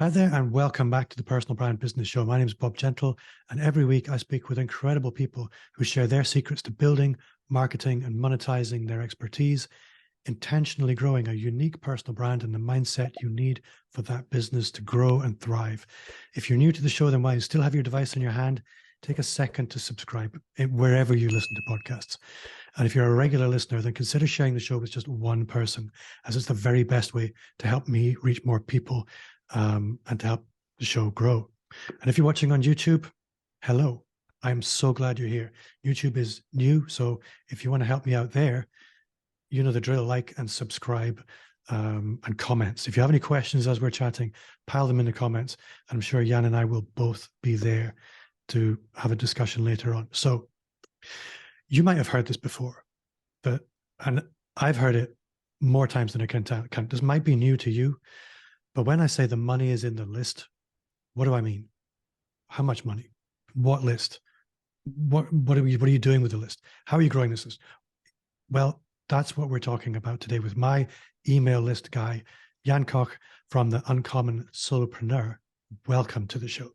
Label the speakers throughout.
Speaker 1: Hi there, and welcome back to the Personal Brand Business Show. My name is Bob Gentle, and every week I speak with incredible people who share their secrets to building, marketing, and monetizing their expertise, intentionally growing a unique personal brand and the mindset you need for that business to grow and thrive. If you're new to the show, then while you still have your device in your hand, take a second to subscribe wherever you listen to podcasts. And if you're a regular listener, then consider sharing the show with just one person, as it's the very best way to help me reach more people and to help the show grow. And if you're watching on YouTube, hello. I'm so glad you're here. YouTube is new, so if you want to help me out there, you know the drill, like and subscribe and comments. If you have any questions as we're chatting, pile them in the comments. I'm sure Jan and I will both be there to have a discussion later on. So you might have heard this before, and I've heard it more times than I can count. This might be new to you, but when I say the money is in the list, what do I mean? How much money? What list? What are you doing with the list? How are you growing this list? Well, that's what we're talking about today with my email list guy, Jan Koch from the Uncommon Solopreneur. Welcome to the show.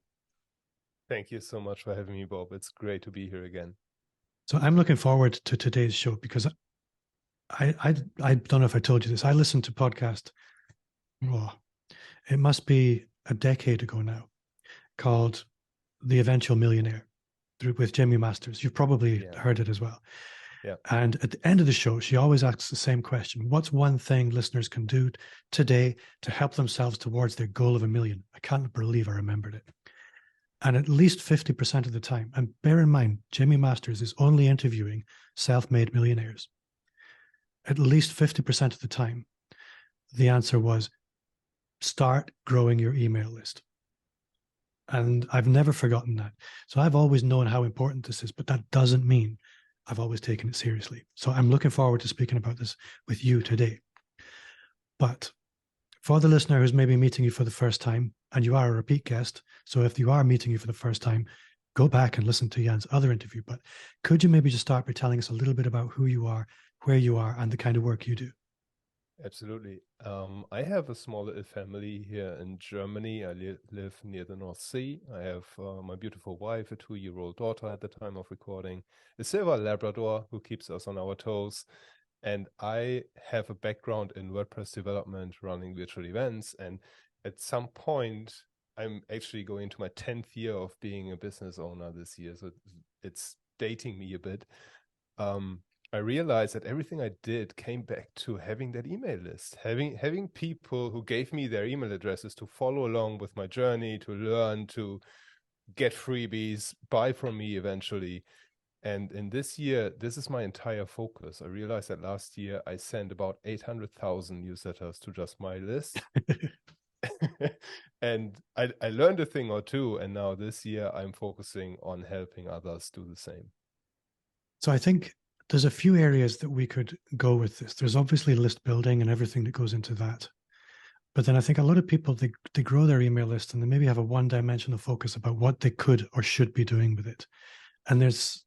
Speaker 2: Thank you so much for having me, Bob. It's great to be here again.
Speaker 1: So I'm looking forward to today's show because I don't know if I told you this. I listened to podcast. Oh, it must be a decade ago now, called The Eventual Millionaire with Jamie Masters. You've probably heard it as well.
Speaker 2: Yeah.
Speaker 1: And at the end of the show, she always asks the same question. What's one thing listeners can do today to help themselves towards their goal of 1 million? I can't believe I remembered it. And at least 50% of the time, and bear in mind, Jamie Masters is only interviewing self-made millionaires. At least 50% of the time, the answer was start growing your email list. And I've never forgotten that. So I've always known how important this is, but that doesn't mean I've always taken it seriously. So I'm looking forward to speaking about this with you today. But for the listener who's maybe meeting you for the first time, and you are a repeat guest, so if you are meeting you for the first time, go back and listen to Jan's other interview. But could you maybe just start by telling us a little bit about who you are, where you are, and the kind of work you do?
Speaker 2: Absolutely. I have a small little family here in Germany. I live near the North Sea. I have my beautiful wife, a 2-year-old daughter at the time of recording, a silver Labrador who keeps us on our toes. And I have a background in WordPress development, running virtual events. And at some point, I'm actually going into my 10th year of being a business owner this year. So it's dating me a bit. I realized that everything I did came back to having that email list, having people who gave me their email addresses to follow along with my journey, to learn, to get freebies, buy from me eventually. And in this year, this is my entire focus. I realized that last year I sent about 800,000 newsletters to just my list. And I learned a thing or two. And now this year I'm focusing on helping others do the same.
Speaker 1: So I think there's a few areas that we could go with this. There's obviously list building and everything that goes into that. But then I think a lot of people, they grow their email list and they maybe have a one-dimensional focus about what they could or should be doing with it. And there's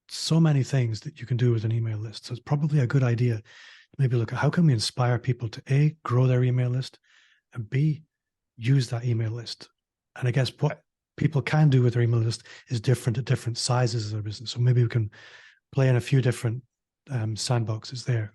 Speaker 1: so many things that you can do with an email list. So it's probably a good idea to maybe look at how can we inspire people to A, grow their email list, and B, use that email list. And I guess what people can do with their email list is different at different sizes of their business. So maybe we can play in a few different sandboxes there.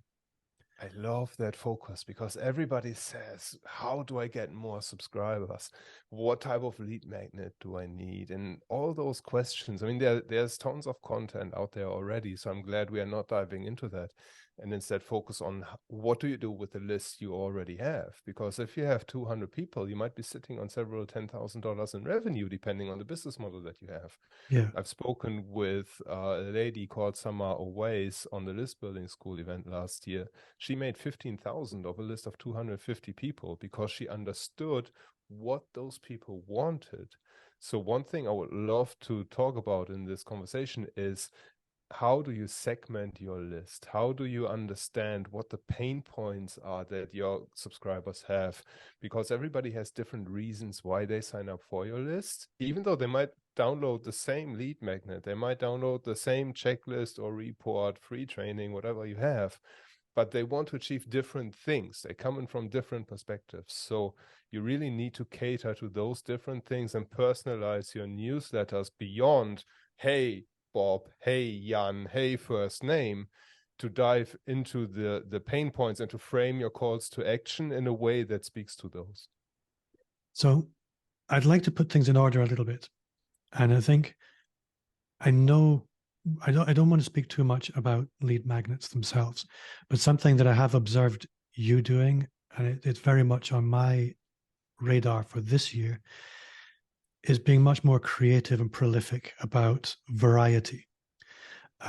Speaker 2: I love that focus because everybody says, how do I get more subscribers? What type of lead magnet do I need? And all those questions. I mean, there's tons of content out there already. So I'm glad we are not diving into that. And instead focus on what do you do with the list you already have? Because if you have 200 people, you might be sitting on several $10,000 in revenue, depending on the business model that you have.
Speaker 1: Yeah.
Speaker 2: I've spoken with a lady called Summer Oways on the list building school event last year. She made 15,000 of a list of 250 people because she understood what those people wanted. So one thing I would love to talk about in this conversation is how do you segment your list? How do you understand what the pain points are that your subscribers have? Because everybody has different reasons why they sign up for your list, even though they might download the same lead magnet, they might download the same checklist or report, free training, whatever you have. but they want to achieve different things. They come in from different perspectives. So you really need to cater to those different things and personalize your newsletters beyond, hey, Bob, hey, Jan, hey, first name, to dive into the pain points and to frame your calls to action in a way that speaks to those.
Speaker 1: So I'd like to put things in order a little bit. And I think I know I don't want to speak too much about lead magnets themselves, but something that I have observed you doing, and it's very much on my radar for this year, is being much more creative and prolific about variety.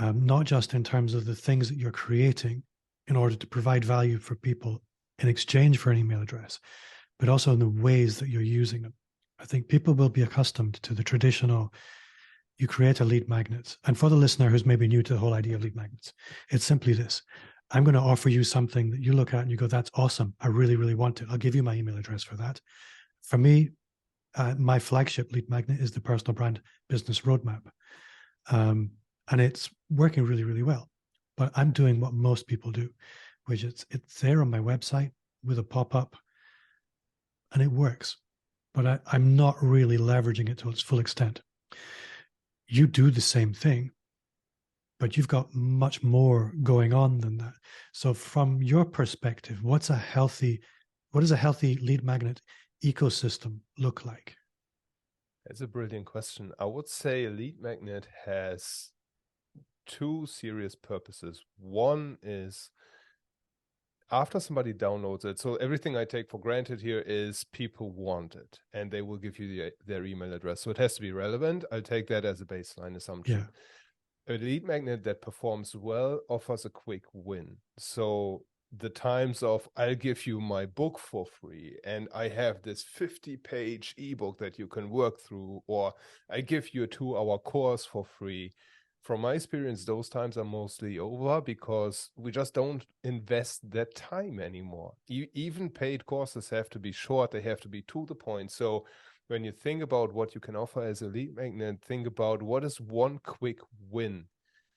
Speaker 1: Not just in terms of the things that you're creating in order to provide value for people in exchange for an email address, but also in the ways that you're using them. I think people will be accustomed to the traditional, you create a lead magnet. And for the listener who's maybe new to the whole idea of lead magnets, it's simply this. I'm going to offer you something that you look at and you go, that's awesome. I really, really want it. I'll give you my email address for that. For me, my flagship lead magnet is the Personal Brand Business Roadmap. And it's working really, really well. But I'm doing what most people do, which it's there on my website with a pop-up, and it works. But I'm not really leveraging it to its full extent. You do the same thing, but you've got much more going on than that. So from your perspective, what does a healthy lead magnet ecosystem look like?
Speaker 2: That's a brilliant question. I would say a lead magnet has two serious purposes. One is after somebody downloads it, so everything I take for granted here is people want it and they will give you their email address. So it has to be relevant. I'll take that as a baseline assumption. Yeah. A lead magnet that performs well offers a quick win. So the times of I'll give you my book for free and I have this 50-page ebook that you can work through, or I give you a 2-hour course for free. From my experience, those times are mostly over because we just don't invest that time anymore. Even paid courses have to be short. They have to be to the point. So when you think about what you can offer as a lead magnet, think about what is one quick win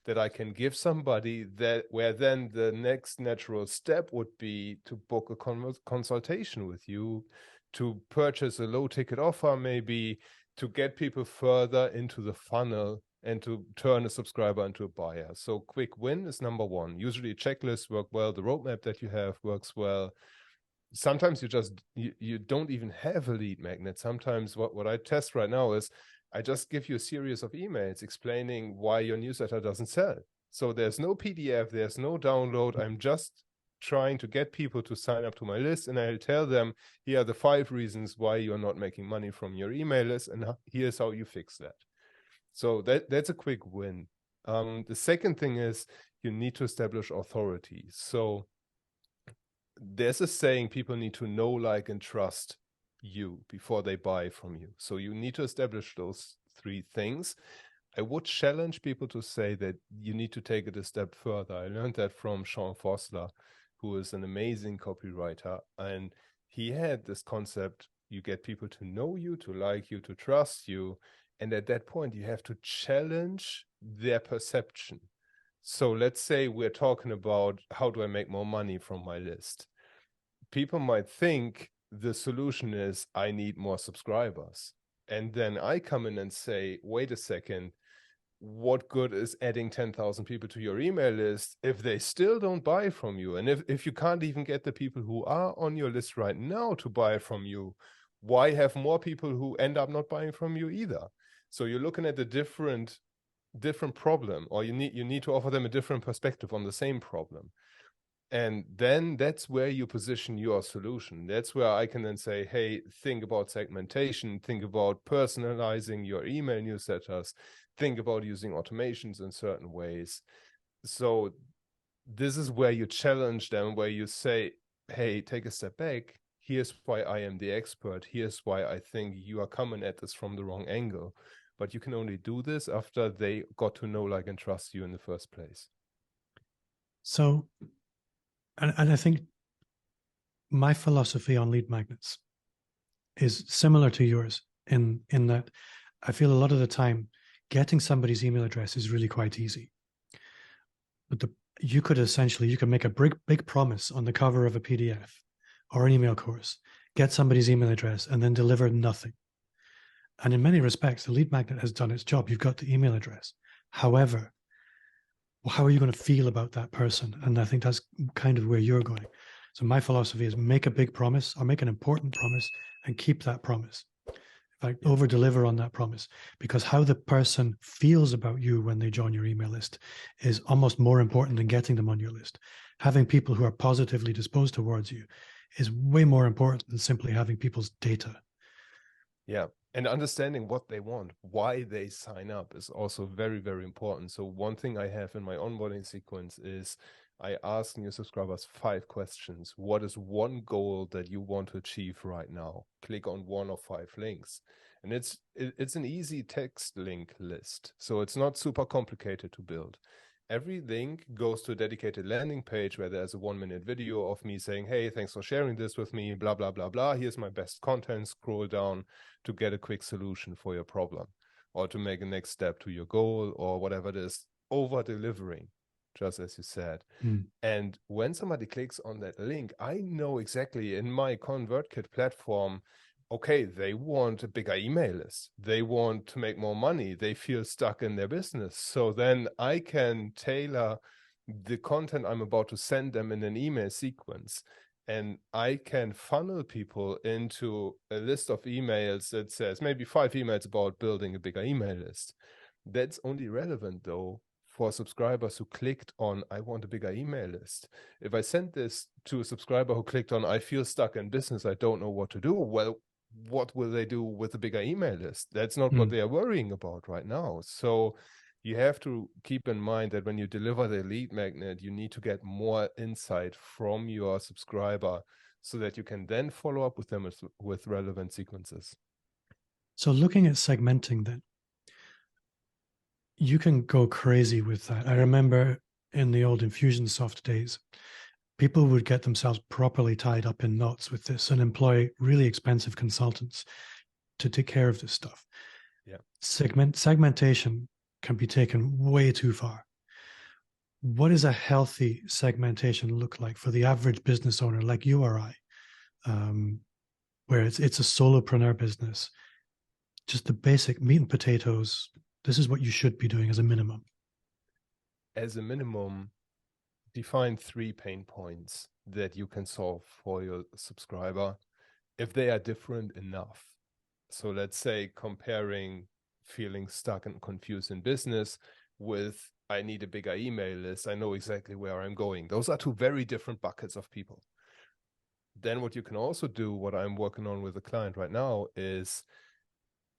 Speaker 2: that I can give somebody that where then the next natural step would be to book a consultation with you, to purchase a low ticket offer, maybe to get people further into the funnel and to turn a subscriber into a buyer. So quick win is number one. Usually checklists work well. The roadmap that you have works well. Sometimes you don't even have a lead magnet. Sometimes what I test right now is I just give you a series of emails explaining why your newsletter doesn't sell. So there's no PDF, there's no download. I'm just trying to get people to sign up to my list, and I'll tell them, here are the 5 reasons why you're not making money from your email list, and here's how you fix that. So that's a quick win. The second thing is you need to establish authority. So there's a saying, people need to know, like, and trust you before they buy from you. So you need to establish those 3 things. I would challenge people to say that you need to take it a step further. I learned that from Sean Fossler, who is an amazing copywriter. And he had this concept, you get people to know you, to like you, to trust you. And at that point, you have to challenge their perception. So let's say we're talking about how do I make more money from my list? People might think the solution is I need more subscribers. And then I come in and say, wait a second, what good is adding 10,000 people to your email list if they still don't buy from you? And if you can't even get the people who are on your list right now to buy from you, why have more people who end up not buying from you either? So you're looking at a different problem, or you need to offer them a different perspective on the same problem. And then that's where you position your solution. That's where I can then say, hey, think about segmentation, think about personalizing your email newsletters, think about using automations in certain ways. So this is where you challenge them, where you say, hey, take a step back. Here's why I am the expert. Here's why I think you are coming at this from the wrong angle. But you can only do this after they got to know, like, and trust you in the first place.
Speaker 1: So, and I think my philosophy on lead magnets is similar to yours in that I feel a lot of the time getting somebody's email address is really quite easy. But you could make a big promise on the cover of a PDF or an email course, get somebody's email address, and then deliver nothing. And in many respects, the lead magnet has done its job. You've got the email address. However, how are you going to feel about that person? And I think that's kind of where you're going. So my philosophy is make a big promise or make an important promise and keep that promise. In fact, over deliver on that promise, because how the person feels about you when they join your email list is almost more important than getting them on your list. Having people who are positively disposed towards you is way more important than simply having people's data.
Speaker 2: Yeah. And understanding what they want, why they sign up is also very, very important. So one thing I have in my onboarding sequence is I ask new subscribers 5 questions. What is one goal that you want to achieve right now? Click on one of 5 links. And it's an easy text link list. So it's not super complicated to build. Every link goes to a dedicated landing page where there's a 1-minute video of me saying, hey, thanks for sharing this with me, blah, blah, blah, blah. Here's my best content. Scroll down to get a quick solution for your problem or to make a next step to your goal or whatever it is, over delivering, just as you said. And when somebody clicks on that link, I know exactly in my ConvertKit platform, okay, they want a bigger email list. They want to make more money. They feel stuck in their business. So then I can tailor the content I'm about to send them in an email sequence. And I can funnel people into a list of emails that says maybe 5 emails about building a bigger email list. That's only relevant, though, for subscribers who clicked on, I want a bigger email list. If I send this to a subscriber who clicked on, I feel stuck in business, I don't know what to do, well, what will they do with a bigger email list? That's not what they are worrying about right now. So you have to keep in mind that when you deliver the lead magnet, you need to get more insight from your subscriber so that you can then follow up with them with relevant sequences.
Speaker 1: So looking at segmenting then, you can go crazy with that. I remember in the old Infusionsoft days, people would get themselves properly tied up in knots with this and employ really expensive consultants to take care of this stuff.
Speaker 2: Yeah.
Speaker 1: Segmentation can be taken way too far. What does a healthy segmentation look like for the average business owner like you or I, where it's a solopreneur business? Just the basic meat and potatoes. This is what you should be doing as a minimum.
Speaker 2: As a minimum, define 3 pain points that you can solve for your subscriber if they are different enough. So let's say comparing feeling stuck and confused in business with I need a bigger email list. I know exactly where I'm going. Those are 2 very different buckets of people. Then what you can also do, what I'm working on with a client right now, is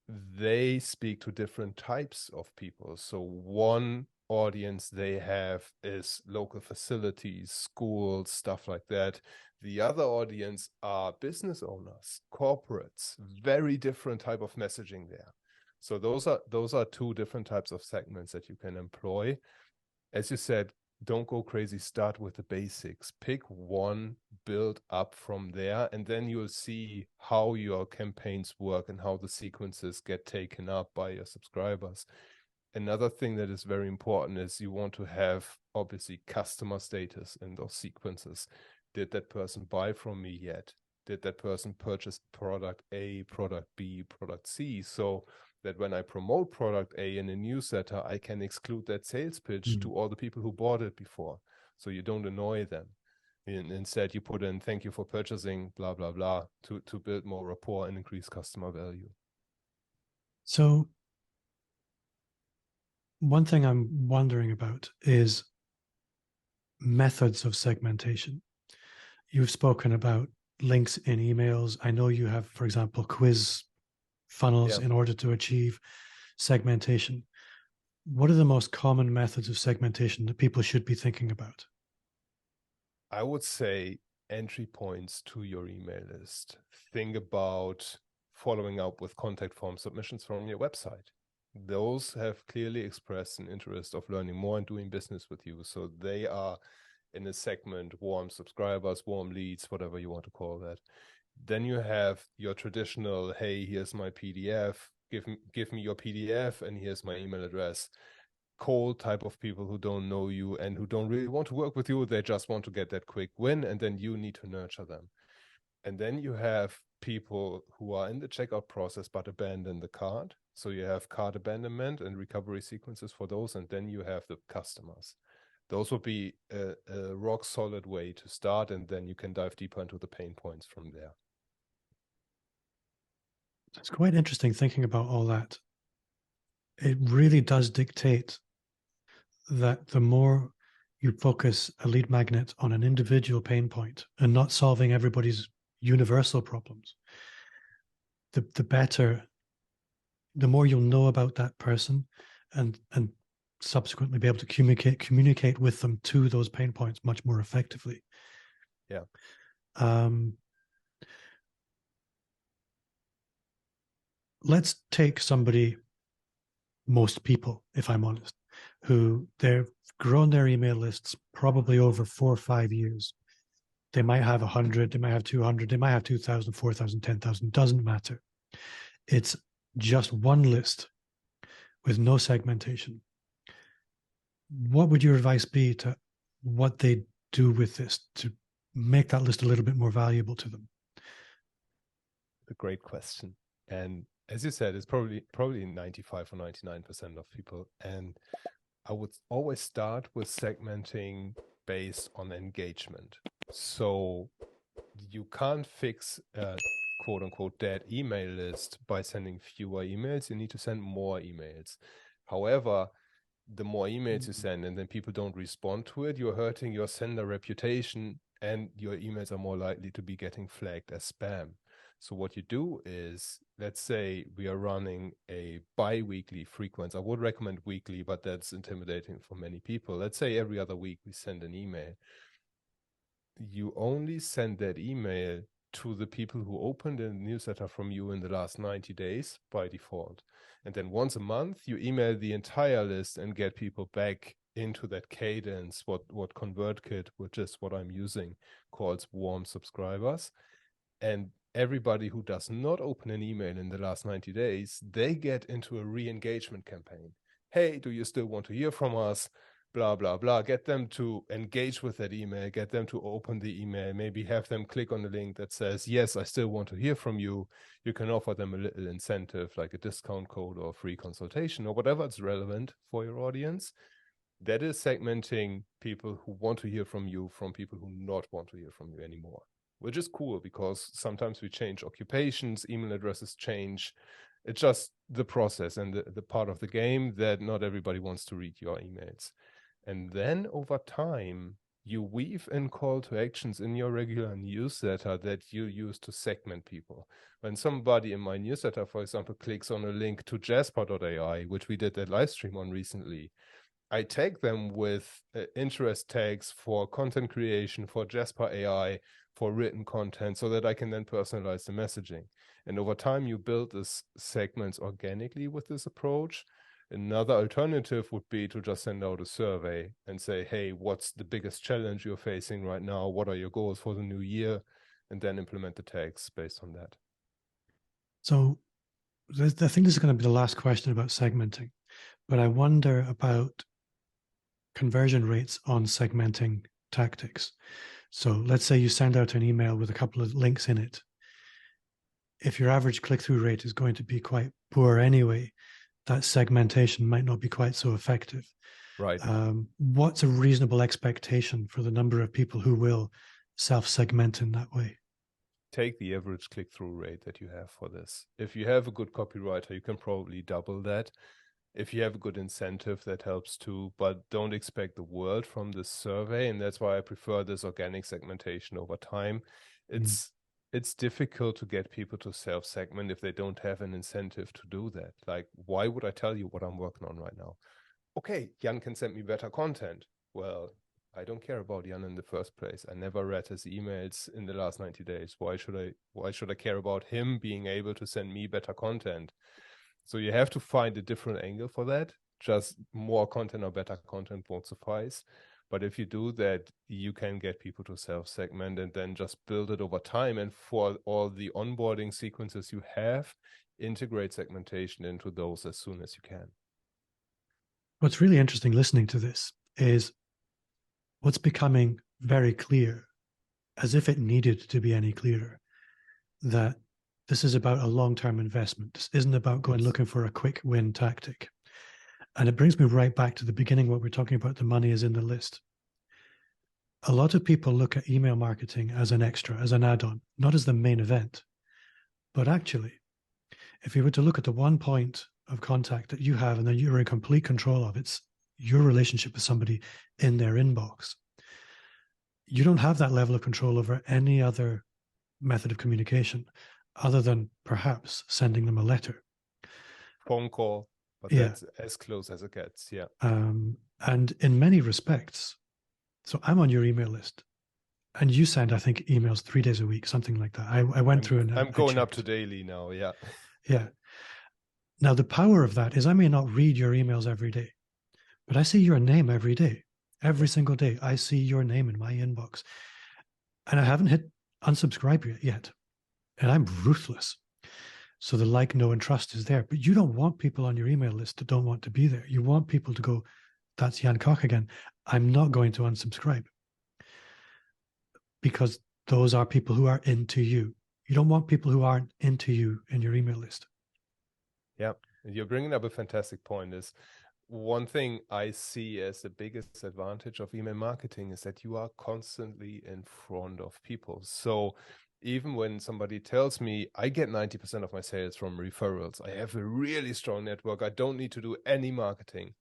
Speaker 2: they speak to different types of people. So one audience they have is local facilities, schools, stuff like that. The other audience are business owners, corporates, very different type of messaging there. So those are 2 different types of segments that you can employ. As you said, don't go crazy. Start with the basics. Pick one, build up from there, and then you'll see how your campaigns work and how the sequences get taken up by your subscribers. Another thing that is very important is you want to have, obviously, customer status in those sequences. Did that person buy from me yet? Did that person purchase product A, product B, product C? So that when I promote product A in a newsletter, I can exclude that sales pitch to all the people who bought it before. So you don't annoy them. And instead, you put in, thank you for purchasing, blah, blah, blah, to build more rapport and increase customer value.
Speaker 1: So one thing I'm wondering about is methods of segmentation. You've spoken about links in emails. I know you have, for example, quiz funnels in order to achieve segmentation. What are the most common methods of segmentation that people should be thinking about?
Speaker 2: I would say entry points to your email list. Think about following up with contact form submissions from your website. Those have clearly expressed an interest of learning more and doing business with you. So they are in a segment, warm subscribers, warm leads, whatever you want to call that. Then you have your traditional, hey, here's my PDF, give me your PDF, and here's my email address. cold type of people who don't know you and who don't really want to work with you. They just want to get that quick win, and then you need to nurture them. And then you have people who are in the checkout process but abandon the cart. So you have cart abandonment and recovery sequences for those, and then you have the customers. Those would be a rock solid way to start, and then you can dive deeper into the pain points from there.
Speaker 1: It's quite interesting thinking about all that. It really does dictate that the more you focus a lead magnet on an individual pain point and not solving everybody's universal problems, the better, the more you'll know about that person, and subsequently be able to communicate with them to those pain points much more effectively.
Speaker 2: Yeah.
Speaker 1: Let's take somebody, most people, if I'm honest, who they've grown their email lists probably over 4 or 5 years. They might have 100, they might have 200, they might have 2,000, 4,000, 10,000, doesn't matter. It's just one list with no segmentation. What would your advice be to what they do with this to make that list a little bit more valuable to them?
Speaker 2: A great question. And as you said, it's probably 95 or 99% of people. And I would always start with segmenting based on engagement. So you can't fix a quote unquote dead email list by sending fewer emails. You need to send more emails. However, the more emails you send and then people don't respond to it, you're hurting your sender reputation, and your emails are more likely to be getting flagged as spam. So what you do is, let's say we are running a bi-weekly frequency. I would recommend weekly, but that's intimidating for many people. Let's say every other week we send an email. You only send that email to the people who opened a newsletter from you in the last 90 days by default. And then once a month, you email the entire list and get people back into that cadence, what ConvertKit, which is what I'm using, calls warm subscribers. And everybody who does not open an email in the last 90 days, they get into a re-engagement campaign. Hey, do you still want to hear from us? Blah, blah, blah. Get them to engage with that email, get them to open the email, maybe have them click on the link that says, yes, I still want to hear from you. You can offer them a little incentive, like a discount code or free consultation or whatever is relevant for your audience. That is segmenting people who want to hear from you from people who not want to hear from you anymore, which is cool because sometimes we change occupations, email addresses change. It's just the process and the part of the game that not everybody wants to read your emails. And then over time, you weave in call to actions in your regular newsletter that you use to segment people. When somebody in my newsletter, for example, clicks on a link to Jasper.ai, which we did that live stream on recently, I tag them with interest tags for content creation, for Jasper AI, for written content, so that I can then personalize the messaging. And over time, you build this segments organically with this approach. Another alternative would be to just send out a survey and say, hey, what's the biggest challenge you're facing right now? What are your goals for the new year? And then implement the tags based on that.
Speaker 1: So I think this is going to be the last question about segmenting, but I wonder about conversion rates on segmenting tactics. So let's say you send out an email with a couple of links in it. If your average click-through rate is going to be quite poor anyway, that segmentation might not be quite so effective.
Speaker 2: Right.
Speaker 1: What's a reasonable expectation for the number of people who will self-segment in that way?
Speaker 2: Take the average click-through rate that you have for this. If you have a good copywriter, you can probably double that. If you have a good incentive, that helps too, but don't expect the world from this survey. And that's why I prefer this organic segmentation over time. It's difficult to get people to self-segment if they don't have an incentive to do that. Like, why would I tell you what I'm working on right now? Okay, Jan can send me better content. Well, I don't care about Jan in the first place. I never read his emails in the last 90 days. Why should I care about him being able to send me better content? So you have to find a different angle for that. Just more content or better content won't suffice. But if you do that, you can get people to self-segment and then just build it over time. And for all the onboarding sequences you have, integrate segmentation into those as soon as you can.
Speaker 1: What's really interesting listening to this is what's becoming very clear, as if it needed to be any clearer, that this is about a long-term investment. This isn't about going
Speaker 2: Yes.
Speaker 1: looking for a quick win tactic. And it brings me right back to the beginning, what we're talking about, the money is in the list. A lot of people look at email marketing as an extra, as an add-on, not as the main event. But actually, if you were to look at the one point of contact that you have and that you're in complete control of, it's your relationship with somebody in their inbox. You don't have that level of control over any other method of communication other than perhaps sending them a letter.
Speaker 2: Phone call, but
Speaker 1: Yeah.
Speaker 2: that's as close as it gets. Yeah.
Speaker 1: And in many respects, so I'm on your email list and you send, I think, emails 3 days a week, something like that. I went through and
Speaker 2: I'm
Speaker 1: I
Speaker 2: going up to
Speaker 1: checked.
Speaker 2: daily now. Yeah.
Speaker 1: Yeah. Now, the power of that is I may not read your emails every day, but I see your name every day. Every
Speaker 2: Yeah.
Speaker 1: single day, I see your name in my inbox. And I haven't hit unsubscribe yet. And I'm ruthless. So the like, know, and trust is there. But you don't want people on your email list that don't want to be there. You want people to go, that's Jan Koch again. I'm not going to unsubscribe because those are people who are into you. You don't want people who aren't into you in your email list.
Speaker 2: Yeah. You're bringing up a fantastic point. Is one thing I see as the biggest advantage of email marketing is that you are constantly in front of people. So even when somebody tells me I get 90% of my sales from referrals, I have a really strong network, I don't need to do any marketing,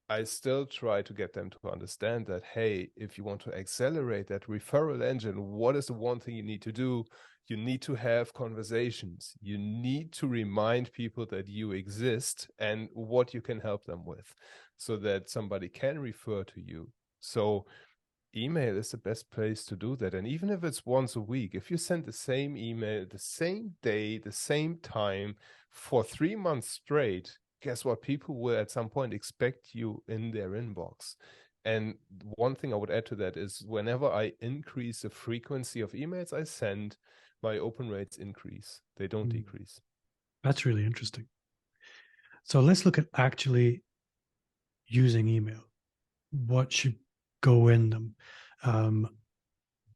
Speaker 2: I still try to get them to understand that, hey, if you want to accelerate that referral engine, what is the one thing you need to do? You need to have conversations. You need to remind people that you exist and what you can help them with so that somebody can refer to you. So email is the best place to do that. And even if it's once a week, if you send the same email, the same day, the same time for 3 months straight, guess what? People will at some point expect you in their inbox. And one thing I would add to that is whenever I increase the frequency of emails I send, my open rates increase. They don't decrease.
Speaker 1: That's really interesting. So let's look at actually using email. What should go in them? Um,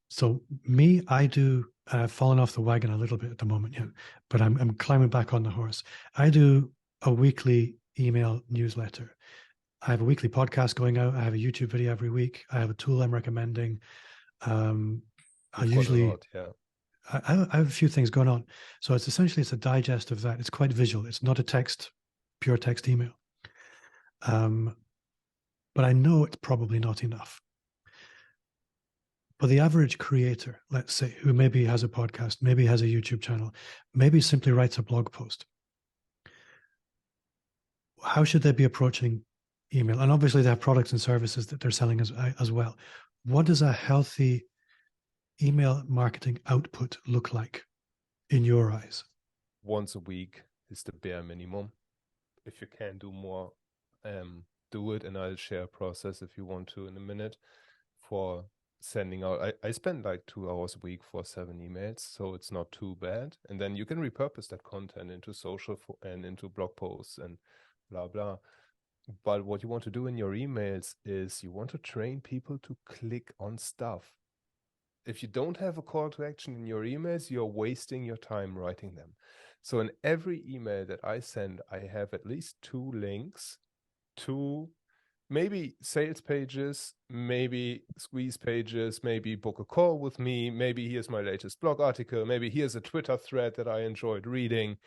Speaker 1: so me, I do. I've fallen off the wagon a little bit at the moment, yeah, but I'm climbing back on the horse. I do a weekly email newsletter. I have a weekly podcast going out. I have a YouTube video every week. I have a tool I'm recommending. I
Speaker 2: You've got a
Speaker 1: usually
Speaker 2: lot, yeah.
Speaker 1: I have a few things going on. So it's a digest of that. It's quite visual. It's not a pure text email. Um, but I know it's probably not enough. But the average creator, let's say, who maybe has a podcast, maybe has a YouTube channel, maybe simply writes a blog post, how should they be approaching email? And obviously, they have products and services that they're selling as well. What does a healthy email marketing output look like in your eyes?
Speaker 2: Once a week is the bare minimum. If you can do more, do it. And I'll share a process if you want to in a minute for sending out. I spend like 2 hours a week for 7 emails, so it's not too bad. And then you can repurpose that content into social and into blog posts and blah, blah. But what you want to do in your emails is you want to train people to click on stuff. If you don't have a call to action in your emails, you're wasting your time writing them. So in every email that I send, I have at least 2 links, 2 maybe sales pages, maybe squeeze pages, maybe book a call with me, maybe here's my latest blog article, maybe here's a Twitter thread that I enjoyed reading.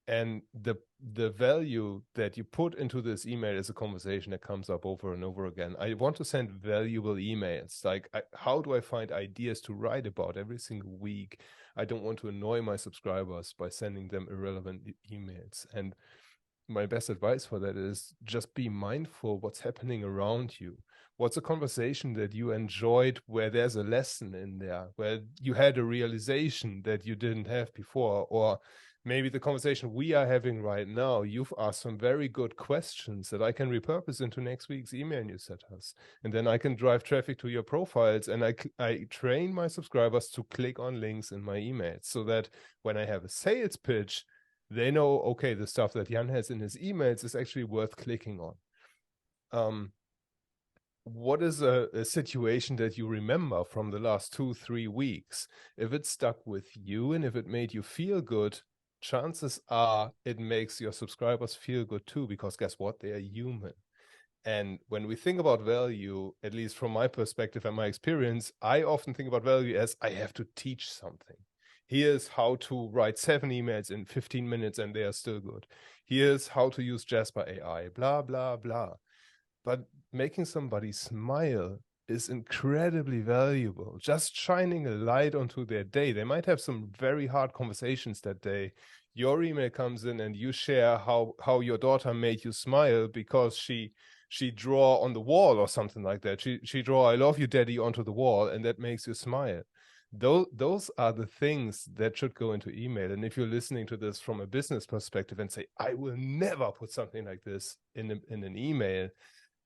Speaker 2: And the value that you put into this email is a conversation that comes up over and over again. I want to send valuable emails. Like, how do I find ideas to write about every single week? I don't want to annoy my subscribers by sending them irrelevant emails. And my best advice for that is just be mindful what's happening around you. What's a conversation that you enjoyed where there's a lesson in there, where you had a realization that you didn't have before? Or maybe the conversation we are having right now, you've asked some very good questions that I can repurpose into next week's email newsletters. And then I can drive traffic to your profiles, and I train my subscribers to click on links in my emails so that when I have a sales pitch, they know, okay, the stuff that Jan has in his emails is actually worth clicking on. what is a situation that you remember from the last 2-3 weeks? If it stuck with you and if it made you feel good, chances are it makes your subscribers feel good too, because guess what? They are human. And when we think about value, at least from my perspective and my experience, I often think about value as I have to teach something. Here's how to write 7 emails in 15 minutes and they are still good. Here's how to use Jasper AI, blah, blah, blah. But making somebody smile is incredibly valuable. Just shining a light onto their day. They might have some very hard conversations that day. Your email comes in and you share how your daughter made you smile because she draw on the wall or something like that. She draw "I love you, Daddy" onto the wall, and that makes you smile. Those are the things that should go into email. And if you're listening to this from a business perspective and say, I will never put something like this in an email,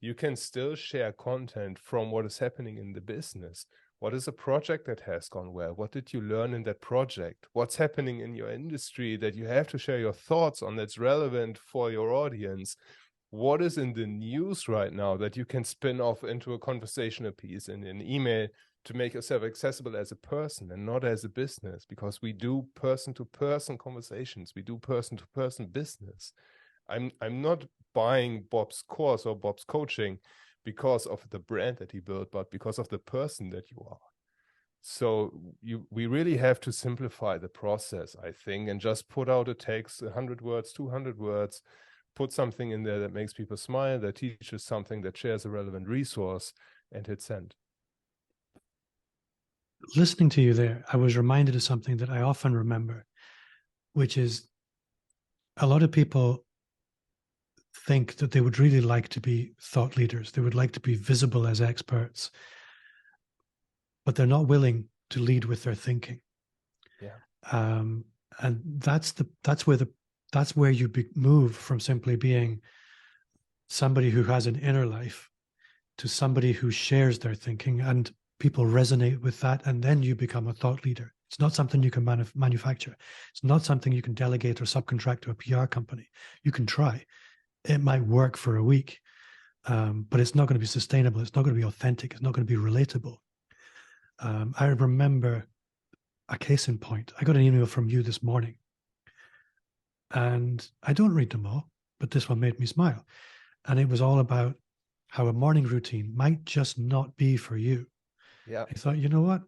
Speaker 2: you can still share content from what is happening in the business. What is a project that has gone well? What did you learn in that project? What's happening in your industry that you have to share your thoughts on that's relevant for your audience? What is in the news right now that you can spin off into a conversational piece in an email to make yourself accessible as a person and not as a business? Because we do person-to-person conversations. We do person-to-person business. I'm not buying Bob's course or Bob's coaching because of the brand that he built, but because of the person that you are. So we really have to simplify the process, I think, and just put out a text, 100 words, 200 words, put something in there that makes people smile, that teaches something, that shares a relevant resource, and hit send.
Speaker 1: Listening to you there, I was reminded of something that I often remember, which is a lot of people think that they would really like to be thought leaders. They would like to be visible as experts, but they're not willing to lead with their thinking.
Speaker 2: Yeah.
Speaker 1: And that's where you move from simply being somebody who has an inner life to somebody who shares their thinking, and people resonate with that, and then you become a thought leader. It's not something you can manufacture. It's not something you can delegate or subcontract to a PR company. You can try. It might work for a week, but it's not going to be sustainable. It's not going to be authentic. It's not going to be relatable. I remember a case in point. I got an email from you this morning, and I don't read them all, but this one made me smile. And it was all about how a morning routine might just not be for you.
Speaker 2: Yeah.
Speaker 1: I thought, you know what?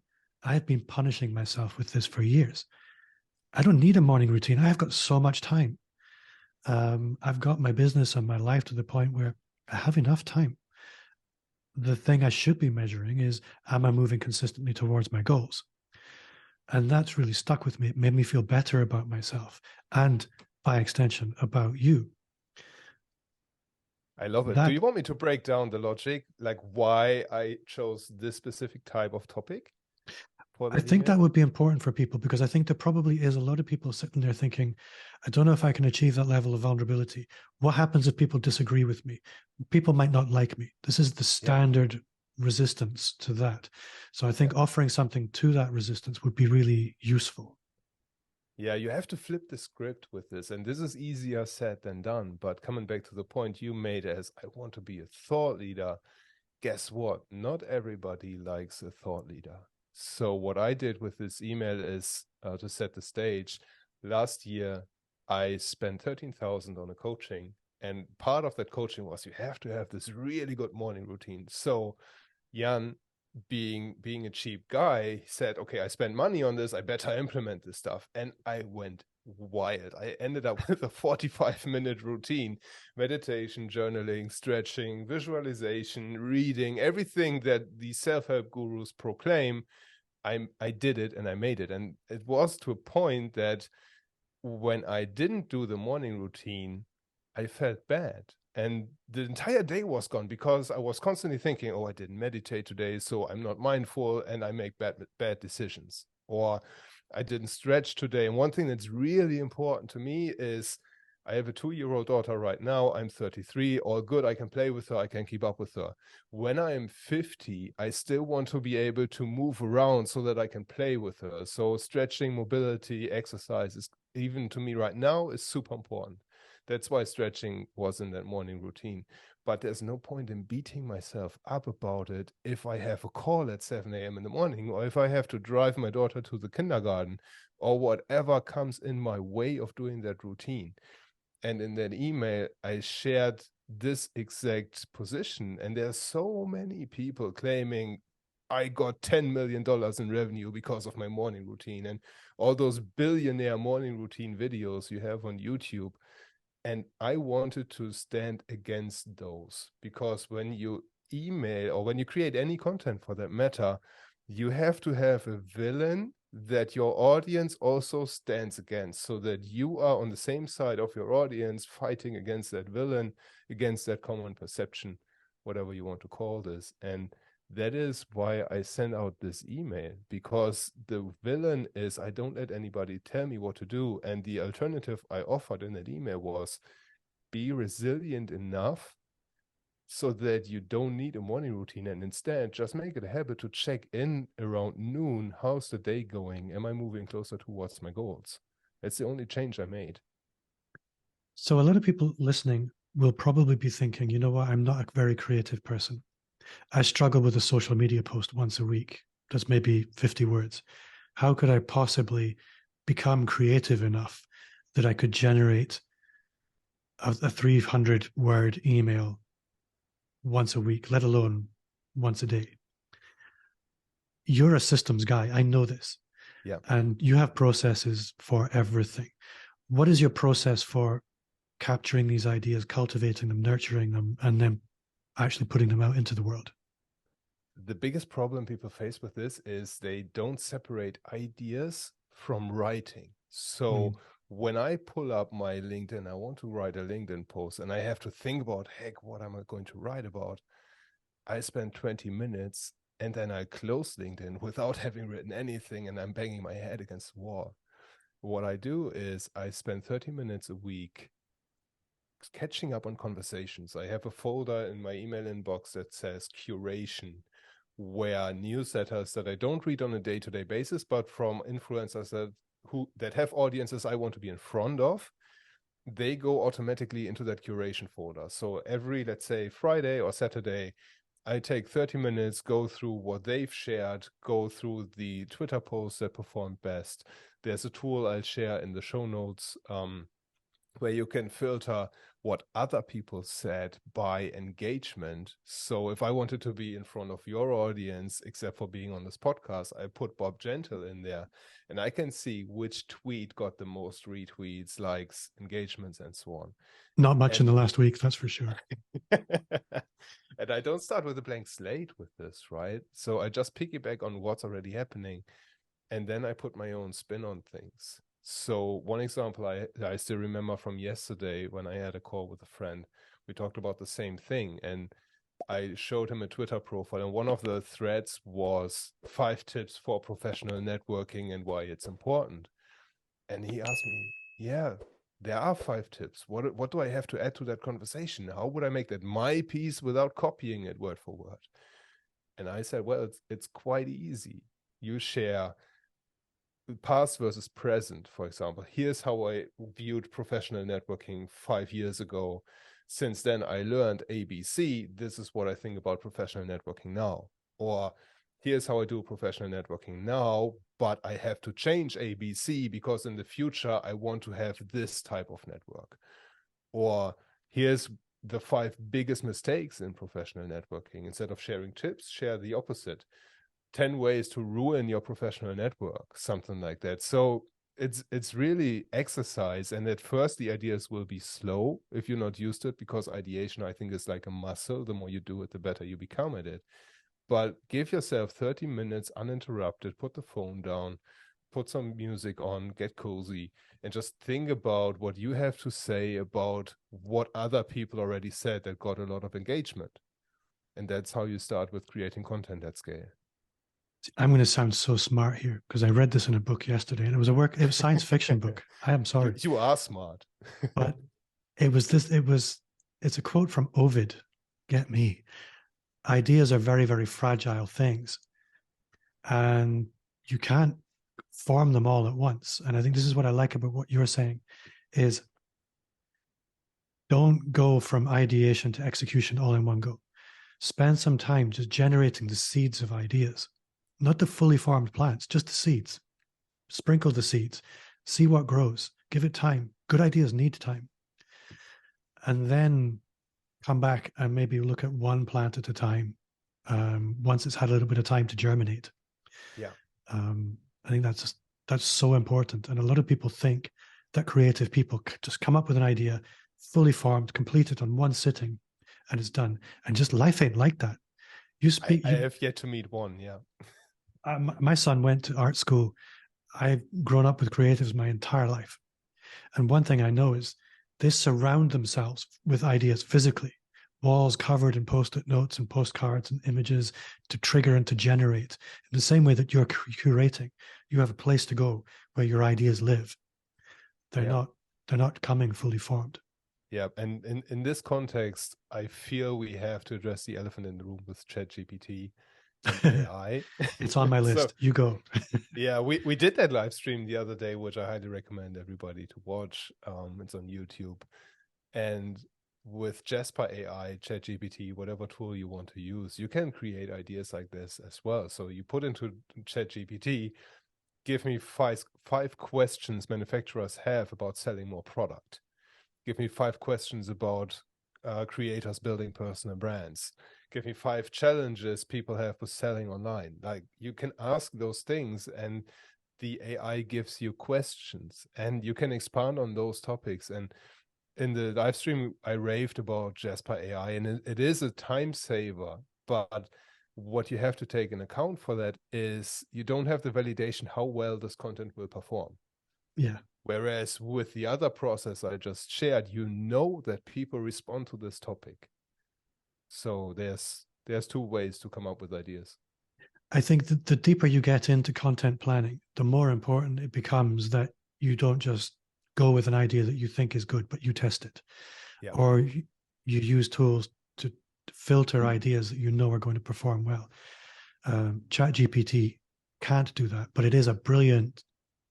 Speaker 1: I have been punishing myself with this for years. I don't need a morning routine. I have got so much time. I've got my business and my life to the point where I have enough time. The thing I should be measuring is, am I moving consistently towards my goals? And that's really stuck with me. It made me feel better about myself and, by extension, about you.
Speaker 2: I love it. Do you want me to break down the logic, like why I chose this specific type of topic?
Speaker 1: I think that would be important for people, because I think there probably is a lot of people sitting there thinking, I don't know if I can achieve that level of vulnerability. What happens if people disagree with me? People might not like me. This is the standard resistance to that. So I think offering something to that resistance would be really useful.
Speaker 2: Yeah, you have to flip the script with this. And this is easier said than done. But coming back to the point you made as I want to be a thought leader, guess what? Not everybody likes a thought leader. So what I did with this email is to set the stage. Last year, I spent 13,000 on a coaching. And part of that coaching was you have to have this really good morning routine. So Jan, being a cheap guy, said, okay, I spent money on this, I better implement this stuff. And I went wild. I ended up with a 45-minute routine: meditation, journaling, stretching, visualization, reading, everything that the self-help gurus proclaim. I did it and I made it. And it was to a point that when I didn't do the morning routine, I felt bad. And the entire day was gone because I was constantly thinking, oh, I didn't meditate today, so I'm not mindful and I make bad decisions. Or I didn't stretch today. And one thing that's really important to me is I have a 2-year-old daughter right now. I'm 33. All good. I can play with her. I can keep up with her. When I'm 50, I still want to be able to move around so that I can play with her. So stretching, mobility, exercise is, even to me right now, is super important. That's why stretching was in that morning routine. But there's no point in beating myself up about it if I have a call at 7 a.m. in the morning, or if I have to drive my daughter to the kindergarten, or whatever comes in my way of doing that routine. And in that email, I shared this exact position. And there's so many people claiming I got $10 million in revenue because of my morning routine, and all those billionaire morning routine videos you have on YouTube. And I wanted to stand against those, because when you email, or when you create any content for that matter, you have to have a villain that your audience also stands against, so that you are on the same side of your audience fighting against that villain, against that common perception, whatever you want to call this. And that is why I send out this email, because the villain is I don't let anybody tell me what to do. And the alternative I offered in that email was be resilient enough so that you don't need a morning routine, and instead just make it a habit to check in around noon. How's the day going? Am I moving closer towards my goals? That's the only change I made.
Speaker 1: So a lot of people listening will probably be thinking, you know what, I'm not a very creative person. I struggle with a social media post once a week. That's maybe 50 words. How could I possibly become creative enough that I could generate a 300 word email once a week, let alone once a day? You're a systems guy. I know this.
Speaker 2: Yeah.
Speaker 1: And you have processes for everything. What is your process for capturing these ideas, cultivating them, nurturing them, and then actually putting them out into the world?
Speaker 2: The biggest problem people face with this is they don't separate ideas from writing. So when I pull up my LinkedIn, I want to write a LinkedIn post, and I have to think about, heck, what am I going to write about? I spend 20 minutes and then I close LinkedIn without having written anything, and I'm banging my head against the wall. What I do is I spend 30 minutes a week catching up on conversations. I have a folder in my email inbox that says curation, where newsletters that I don't read on a day-to-day basis, but from influencers that have audiences I want to be in front of, they go automatically into that curation folder. So every, let's say, Friday or Saturday, I take 30 minutes, go through what they've shared, go through the Twitter posts that performed best. There's a tool I'll share in the show notes where you can filter what other people said by engagement. So if I wanted to be in front of your audience, except for being on this podcast, I put Bob Gentle in there, and I can see which tweet got the most retweets, likes, engagements, and so on.
Speaker 1: Not much in the last week, that's for sure.
Speaker 2: And I don't start with a blank slate with this, right? So I just piggyback on what's already happening, and then I put my own spin on things. So one example I still remember from yesterday, when I had a call with a friend, we talked about the same thing, and I showed him a Twitter profile, and one of the threads was 5 tips for professional networking and why it's important. And he asked me, yeah, there are 5 tips. What do I have to add to that conversation? How would I make that my piece without copying it word for word? And I said, well, it's quite easy. You share past versus present, for example. Here's how I viewed professional networking 5 years ago. Since then, I learned ABC. This is what I think about professional networking now. Or here's how I do professional networking now, but I have to change ABC because in the future, I want to have this type of network. Or here's the 5 biggest mistakes in professional networking. Instead of sharing tips, share the opposite. 10 ways to ruin your professional network, something like that. So it's really exercise. And at first, the ideas will be slow if you're not used to it, because ideation, I think, is like a muscle. The more you do it, the better you become at it. But give yourself 30 minutes uninterrupted, put the phone down, put some music on, get cozy, and just think about what you have to say about what other people already said that got a lot of engagement. And that's how you start with creating content at scale.
Speaker 1: I'm going to sound so smart here because I read this in a book yesterday, and it was a science fiction book. I am sorry.
Speaker 2: You are smart.
Speaker 1: But it's a quote from Ovid. Get me. Ideas are very, very fragile things, and you can't form them all at once. And I think this is what I like about what you're saying is Don't go from ideation to execution all in one go. Spend some time just generating the seeds of ideas, not the fully formed plants, just the seeds. Sprinkle the seeds, see what grows, give it time. Good ideas need time. And then come back and maybe look at one plant at a time once it's had a little bit of time to germinate.
Speaker 2: Yeah.
Speaker 1: I think that's so important. And a lot of people think that creative people just come up with an idea, fully formed, completed on one sitting, and it's done. And just life ain't like that. You speak.
Speaker 2: I have yet to meet one. Yeah.
Speaker 1: My son went to art school. I've grown up with creatives my entire life, and one thing I know is they surround themselves with ideas physically, walls covered in post-it notes and postcards and images to trigger and to generate. In the same way that you're curating, you have a place to go where your ideas live. They're not coming fully formed.
Speaker 2: Yeah, and in this context, I feel we have to address the elephant in the room with ChatGPT and AI.
Speaker 1: It's on my list. You go.
Speaker 2: Yeah, we did that live stream the other day, which I highly recommend everybody to watch. It's on YouTube. And with Jasper AI, ChatGPT, whatever tool you want to use, you can create ideas like this as well. So you put into ChatGPT, give me five questions manufacturers have about selling more product. Give me 5 questions about creators building personal brands. Give me 5 challenges people have with selling online. Like, you can ask those things and the AI gives you questions and you can expand on those topics. And in the live stream, I raved about Jasper AI, and it is a time saver, but what you have to take in account for that is you don't have the validation how well this content will perform.
Speaker 1: Yeah.
Speaker 2: Whereas with the other process I just shared, you know that people respond to this topic. So there's 2 ways to come up with ideas.
Speaker 1: I think that the deeper you get into content planning, the more important it becomes that you don't just go with an idea that you think is good, but you test it.
Speaker 2: Yeah.
Speaker 1: Or you use tools to filter ideas that you know are going to perform well. ChatGPT can't do that, but it is a brilliant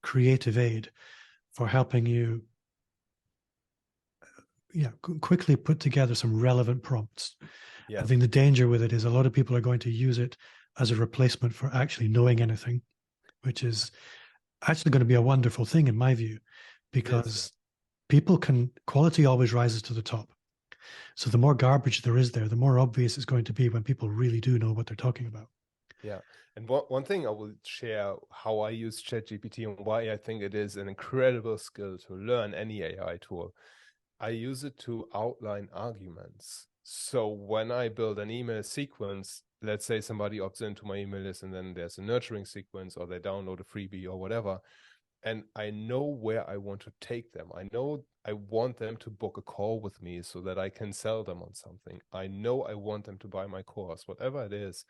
Speaker 1: creative aid for helping you quickly put together some relevant prompts.
Speaker 2: Yeah.
Speaker 1: I think the danger with it is a lot of people are going to use it as a replacement for actually knowing anything, which is actually going to be a wonderful thing in my view, because quality always rises to the top. So the more garbage there is there, the more obvious it's going to be when people really do know what they're talking about.
Speaker 2: Yeah. And one thing I will share how I use ChatGPT and why I think it is an incredible skill to learn any AI tool. I use it to outline arguments. So when I build an email sequence, let's say somebody opts into my email list and then there's a nurturing sequence or they download a freebie or whatever, and I know where I want to take them. I know I want them to book a call with me so that I can sell them on something. I know I want them to buy my course, whatever it is.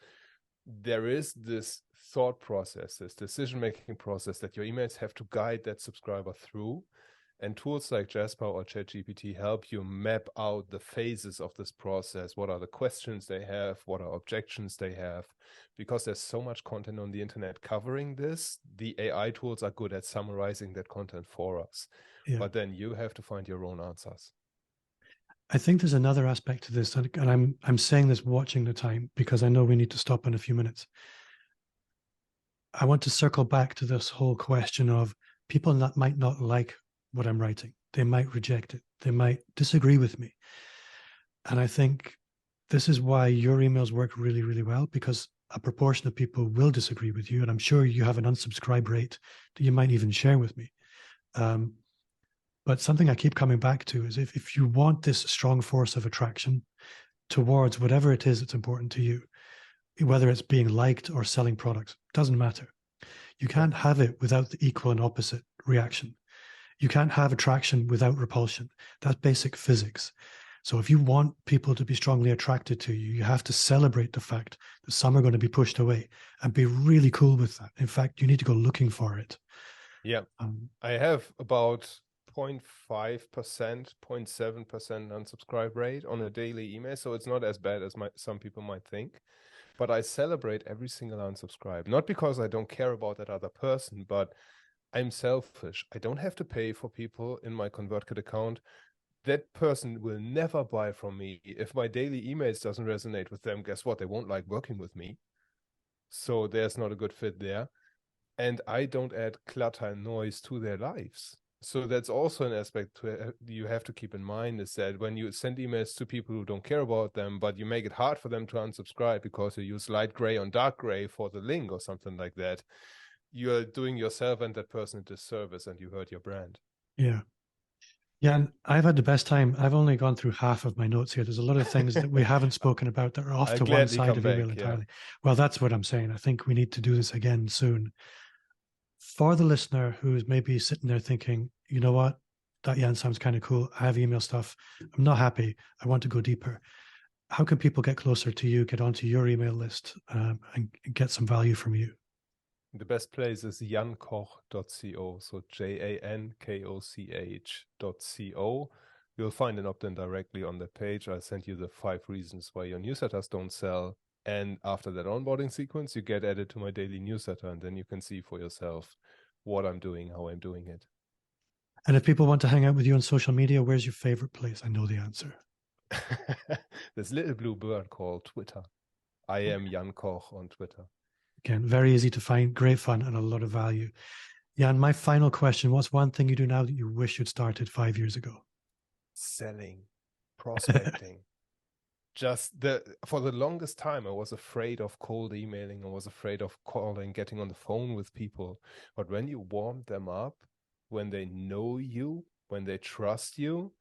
Speaker 2: There is this thought process, this decision-making process that your emails have to guide that subscriber through. And tools like Jasper or ChatGPT help you map out the phases of this process. What are the questions they have? What are objections they have? Because there's so much content on the internet covering this, the AI tools are good at summarizing that content for us. Yeah. But then you have to find your own answers.
Speaker 1: I think there's another aspect to this, and I'm saying this watching the time because I know we need to stop in a few minutes. I want to circle back to this whole question of people that might not like what I'm writing. They might reject it. They might disagree with me. And I think this is why your emails work really, really well, because a proportion of people will disagree with you. And I'm sure you have an unsubscribe rate that you might even share with me. But something I keep coming back to is if you want this strong force of attraction towards whatever it is that's important to you, whether it's being liked or selling products, doesn't matter. You can't have it without the equal and opposite reaction. You can't have attraction without repulsion. That's basic physics. So if you want people to be strongly attracted to you, you have to celebrate the fact that some are going to be pushed away and be really cool with that. In fact, you need to go looking for it.
Speaker 2: Yeah. I have about 0.5%, 0.7% unsubscribe rate on a daily email. So it's not as bad as some people might think. But I celebrate every single unsubscribe, not because I don't care about that other person, but I'm selfish. I don't have to pay for people in my ConvertKit account that person will never buy from me. If my daily emails doesn't resonate with them, guess what? They won't like working with me. So there's not a good fit there. And I don't add clutter and noise to their lives. So that's also an aspect you have to keep in mind, is that when you send emails to people who don't care about them, but you make it hard for them to unsubscribe because you use light gray on dark gray for the link or something like that, you're doing yourself and that person a disservice, and you hurt your brand.
Speaker 1: Yeah. Yeah, and I've had the best time. I've only gone through half of my notes here. There's a lot of things that we haven't spoken about that are off
Speaker 2: I
Speaker 1: to one
Speaker 2: gladly
Speaker 1: side
Speaker 2: come
Speaker 1: of
Speaker 2: back,
Speaker 1: email entirely. Well, that's what I'm saying. I think we need to do this again soon. For the listener who is maybe sitting there thinking, you know what, that Jan sounds kind of cool. I have email stuff. I'm not happy. I want to go deeper. How can people get closer to you, get onto your email list, and get some value from you?
Speaker 2: The best place is jankoch.co, so jankoch.co. You'll find an opt-in directly on the page. I'll send you the 5 reasons why your newsletters don't sell. And after that onboarding sequence, you get added to my daily newsletter, and then you can see for yourself what I'm doing, how I'm doing it.
Speaker 1: And if people want to hang out with you on social media, where's your favorite place? I know the answer.
Speaker 2: This little blue bird called Twitter. I am Jan Koch on Twitter.
Speaker 1: Again, very easy to find, great fun, and a lot of value. Jan, my final question, what's one thing you do now that you wish you'd started 5 years ago?
Speaker 2: Selling, prospecting. For the longest time, I was afraid of cold emailing. I was afraid of calling, getting on the phone with people. But when you warm them up, when they know you, when they trust you,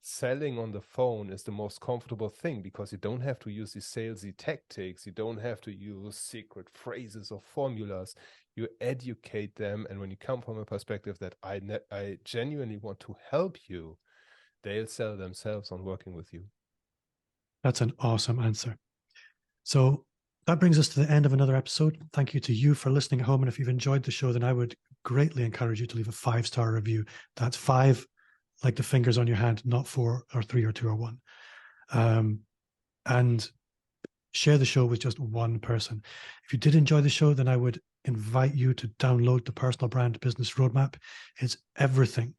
Speaker 2: selling on the phone is the most comfortable thing, because you don't have to use these salesy tactics. You don't have to use secret phrases or formulas. You educate them. And when you come from a perspective that I genuinely want to help you, they'll sell themselves on working with you.
Speaker 1: That's an awesome answer. So that brings us to the end of another episode. Thank you to you for listening at home. And if you've enjoyed the show, then I would greatly encourage you to leave a 5-star review. That's 5, like the fingers on your hand, not 4 or 3 or 2 or 1. And share the show with just one person. If you did enjoy the show, then I would invite you to download the Personal Brand Business Roadmap. It's everything,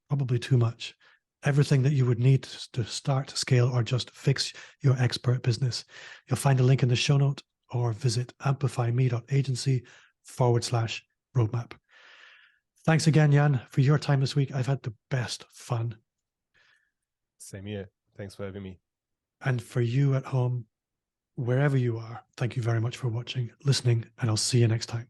Speaker 1: probably too much, everything that you would need to start, scale, or just fix your expert business. You'll find a link in the show note, or visit amplifyme.agency/roadmap. Thanks again, Jan, for your time this week. I've had the best fun.
Speaker 2: Same here. Thanks for having me.
Speaker 1: And for you at home, wherever you are, thank you very much for watching, listening, and I'll see you next time.